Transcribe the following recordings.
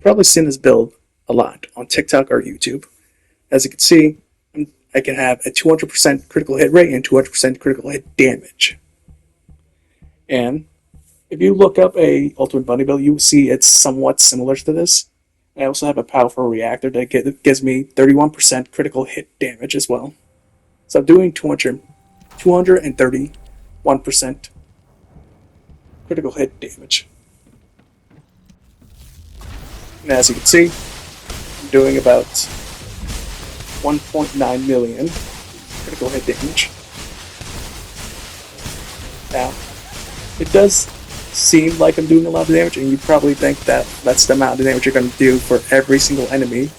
probably seen this build a lot on TikTok or YouTube. As you can see, I can have a 200% critical hit rate and 200% critical hit damage. And if you look up a Ultimate Bunny build, you will see it's somewhat similar to this. I also have a powerful reactor that gives me 31% critical hit damage as well. So I'm doing 231% critical hit damage. And as you can see, I'm doing about 1.9 million critical hit damage. Now, it does seem like I'm doing a lot of damage, and you probably think that that's the amount of damage you're going to do for every single enemy,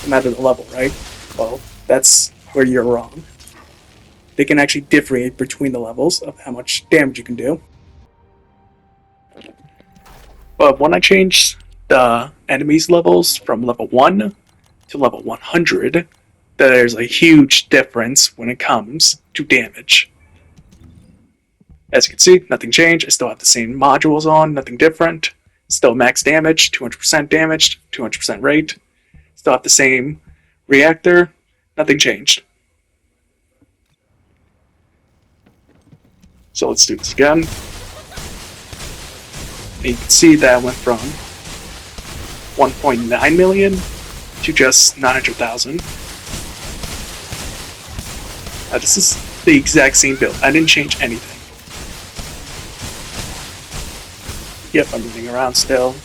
no matter the level, right? Well, that's where you're wrong. They can actually differentiate between the levels of how much damage you can do. But when I change the enemies' levels from level 1 to level 100, there's a huge difference when it comes to damage. As you can see, nothing changed. I still have the same modules on, nothing different. Still max damage, 200% damage, 200% rate. Still have the same reactor, nothing changed. So let's do this again. And you can see that I went from 1.9 million to just 900,000. Now this is the exact same build. I didn't change anything. Yep, I'm moving around still.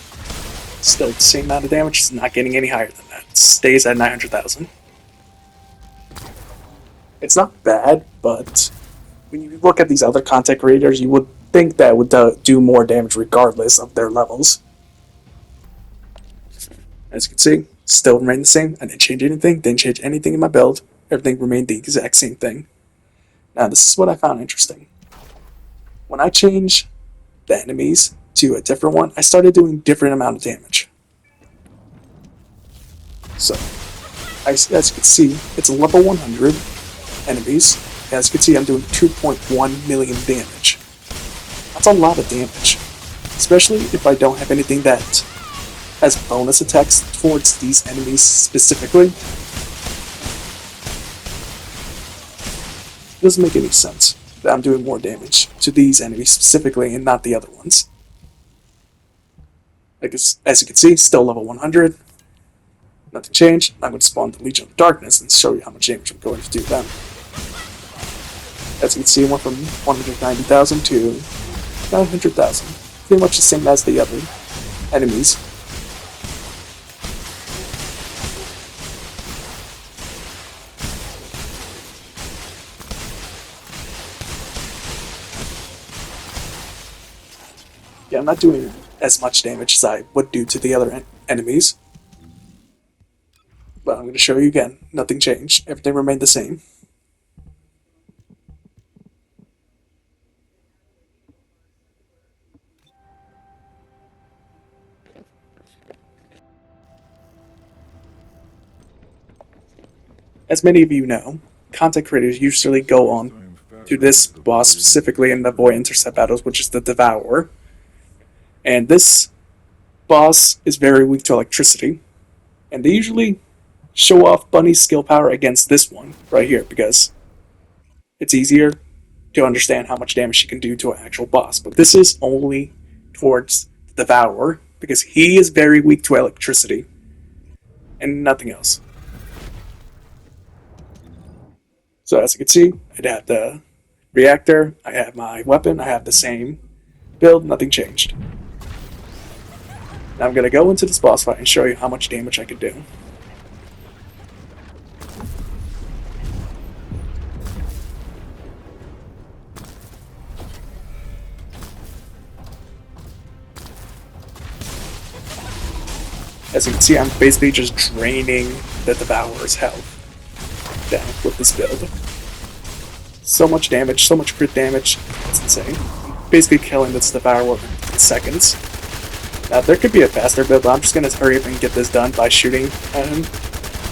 Still the same amount of damage, it's not getting any higher than that. It stays at 900,000. It's not bad, but when you look at these other content creators, you would think that would do more damage regardless of their levels. As you can see, still remain the same. I didn't change anything, didn't change anything in my build. Everything remained the exact same thing. Now, this is what I found interesting. When I change the enemies to a different one, I started doing different amount of damage. So, as you can see, it's a level 100 enemies. As you can see, I'm doing 2.1 million damage. That's a lot of damage, especially if I don't have anything that has bonus attacks towards these enemies specifically. It doesn't make any sense that I'm doing more damage to these enemies specifically and not the other ones. As you can see, still level 100. Nothing changed. I'm going to spawn the Legion of Darkness and show you how much damage I'm going to do then. As you can see, it went from 190,000 to 900,000. Pretty much the same as the other enemies. Yeah, I'm not doing as much damage as I would do to the other enemies. But I'm going to show you again. Nothing changed. Everything remained the same. As many of you know, content creators usually go on to this boss specifically in the Void Intercept battles, which is the Devourer. And this boss is very weak to electricity. And they usually show off Bunny's skill power against this one right here because it's easier to understand how much damage she can do to an actual boss. But this is only towards the Devourer because he is very weak to electricity and nothing else. So as you can see, I have the reactor, I have my weapon, I have the same build, nothing changed. Now I'm going to go into this boss fight and show you how much damage I can do. As you can see, I'm basically just draining the Devourer's health down with this build. So much damage, so much crit damage, it's insane. I'm basically killing this Devourer in seconds. Now there could be a faster build, but I'm just going to hurry up and get this done by shooting at him.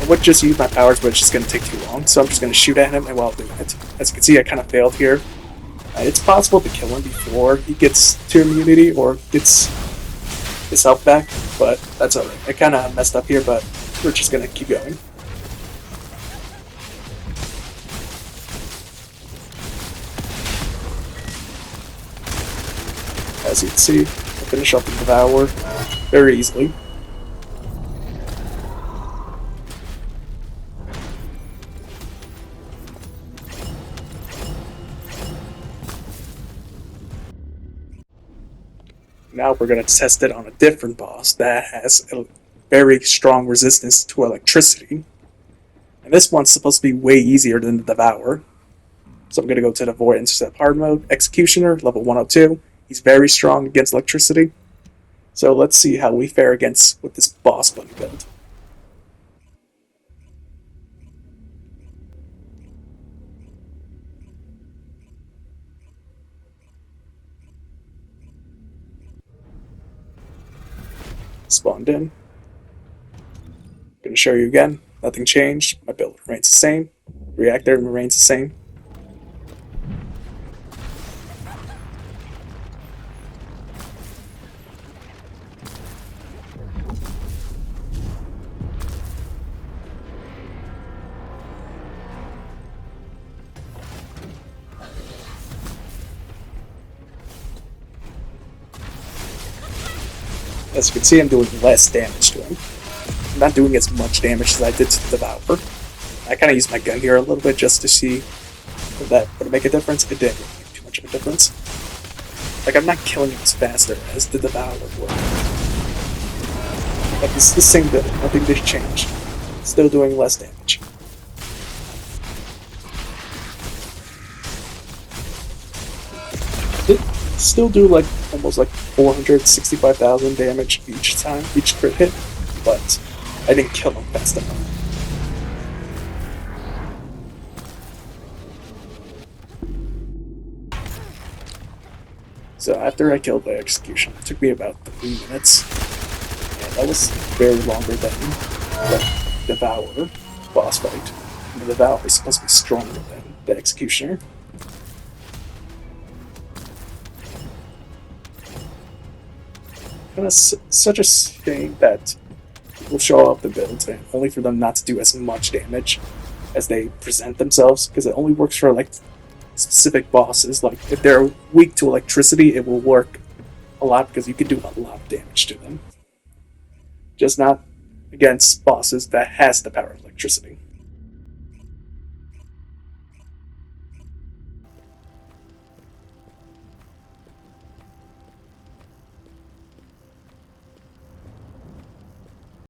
I would just use my powers, but it's just going to take too long, so I'm just going to shoot at him and while doing it. As you can see, I kind of failed here. It's possible to kill him before he gets to immunity or gets his health back, but that's alright. I kind of messed up here, but we're just gonna keep going. As you can see, I finish up the Devour very easily. Now we're going to test it on a different boss that has a very strong resistance to electricity. And this one's supposed to be way easier than the Devour. So I'm going to go to the Void Intercept hard mode. Executioner, level 102. He's very strong against electricity. So let's see how we fare against with this boss bunny build. Spawned in. Going to show you again. Nothing changed. My build remains the same. Reactor remains the same. As you can see, I'm doing less damage to him. I'm not doing as much damage as I did to the Devour. I kind of used my gun here a little bit just to see if that would make a difference. It didn't really make too much of a difference. Like, I'm not killing him as faster as the Devour would. Like, it's the same build. Nothing did change. Still doing less damage. Still do like almost like 465,000 damage each time, each crit hit, but I didn't kill him fast enough. So after I killed the execution, it took me about 3 minutes, and that was very longer than the Devour boss fight. And the Devour is supposed to be stronger than the executioner. And it's such a shame that people show up the builds and only for them not to do as much damage as they present themselves, because it only works for like specific bosses. Like if they're weak to electricity, it will work a lot because you can do a lot of damage to them. Just not against bosses that has the power of electricity.